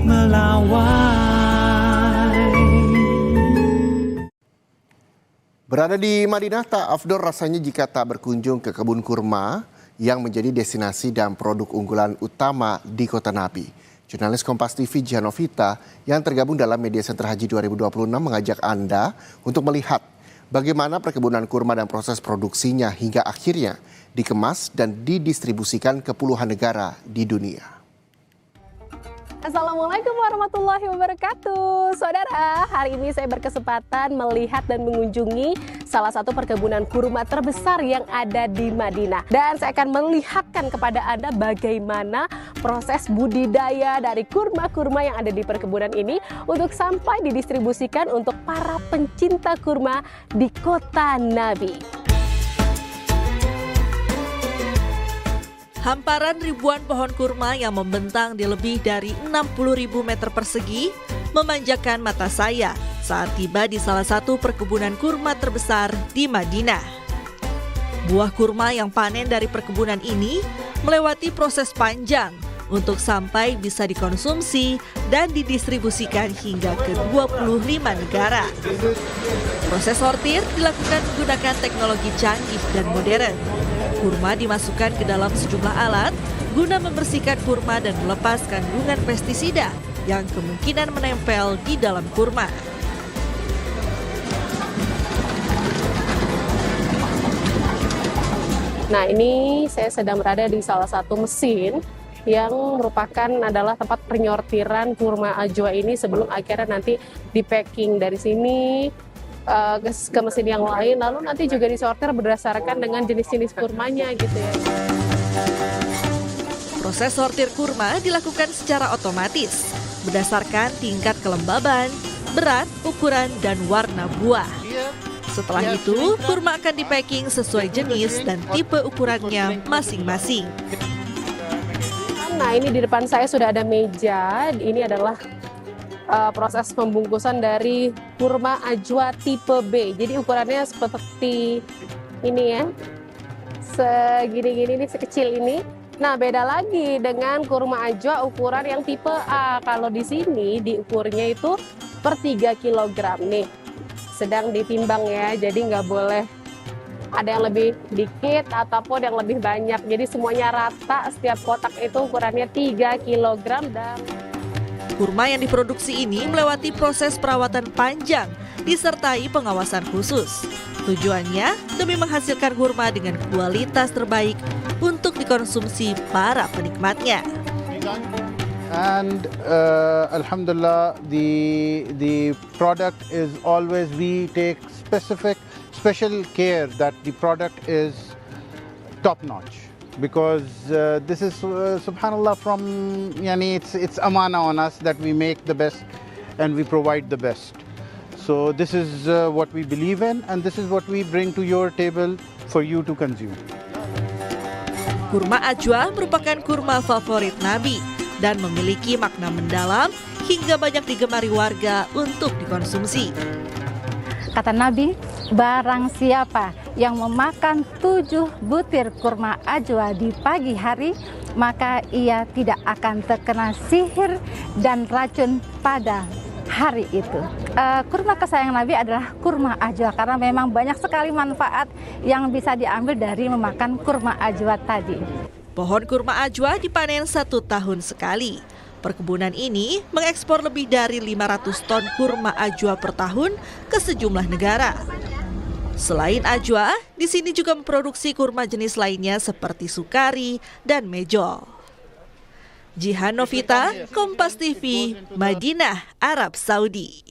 melawai. Berada di Madinah tak afdol rasanya jika tak berkunjung ke kebun kurma yang menjadi destinasi dan produk unggulan utama di Kota Nabi. Jurnalis Kompas TV Janovita yang tergabung dalam Media Center Haji 2026 mengajak Anda untuk melihat bagaimana perkebunan kurma dan proses produksinya hingga akhirnya dikemas dan didistribusikan ke puluhan negara di dunia. Assalamualaikum warahmatullahi wabarakatuh. Saudara, hari ini saya berkesempatan melihat dan mengunjungi salah satu perkebunan kurma terbesar yang ada di Madinah. Dan saya akan melihatkan kepada Anda bagaimana proses budidaya dari kurma-kurma yang ada di perkebunan ini untuk sampai didistribusikan untuk para pencinta kurma di Kota Nabi. Hamparan ribuan pohon kurma yang membentang di lebih dari 60.000 meter persegi memanjakan mata saya saat tiba di salah satu perkebunan kurma terbesar di Madinah. Buah kurma yang panen dari perkebunan ini melewati proses panjang untuk sampai bisa dikonsumsi dan didistribusikan hingga ke 25 negara. Proses sortir dilakukan menggunakan teknologi canggih dan modern. Kurma dimasukkan ke dalam sejumlah alat guna membersihkan kurma dan melepas kandungan pestisida yang kemungkinan menempel di dalam kurma. Nah, ini saya sedang berada di salah satu mesin yang merupakan adalah tempat penyortiran kurma ajwa ini sebelum akhirnya nanti di-packing dari sini ke mesin yang lain, lalu nanti juga disortir berdasarkan dengan jenis-jenis kurmanya gitu ya. Proses sortir kurma dilakukan secara otomatis berdasarkan tingkat kelembaban, berat, ukuran, dan warna buah. Setelah itu, kurma akan di-packing sesuai jenis dan tipe ukurannya masing-masing. Nah, ini di depan saya sudah ada meja. Ini adalah proses pembungkusan dari kurma ajwa tipe B. Jadi ukurannya seperti ini ya, segini-gini, ini sekecil ini. Nah, beda lagi dengan kurma ajwa ukuran yang tipe A. Kalau di sini diukurnya itu per 3 kg nih. Sedang ditimbang ya, jadi nggak boleh ada yang lebih dikit ataupun yang lebih banyak. Jadi semuanya rata, setiap kotak itu ukurannya 3 kg dan kurma yang diproduksi ini melewati proses perawatan panjang disertai pengawasan khusus. Tujuannya demi menghasilkan kurma dengan kualitas terbaik untuk dikonsumsi para penikmatnya. And alhamdulillah, the product is always, we take special care that the product is top notch. Because this is subhanallah from it's amana on us that we make the best and we provide the best. So this is what we believe in, and this is what we bring to your table for you to consume. Kurma ajwa merupakan kurma favorit Nabi dan memiliki makna mendalam hingga banyak digemari warga untuk dikonsumsi. Kata Nabi, barang siapa yang memakan 7 butir kurma ajwa di pagi hari, maka ia tidak akan terkena sihir dan racun pada hari itu. Kurma kesayangan Nabi adalah kurma ajwa karena memang banyak sekali manfaat yang bisa diambil dari memakan kurma ajwa tadi. Pohon kurma ajwa dipanen 1 tahun sekali. Perkebunan ini mengekspor lebih dari 500 ton kurma ajwa per tahun ke sejumlah negara. Selain ajwa, di sini juga memproduksi kurma jenis lainnya seperti sukari dan mejol. Jihan Novita, Kompas TV, Madinah, Arab Saudi.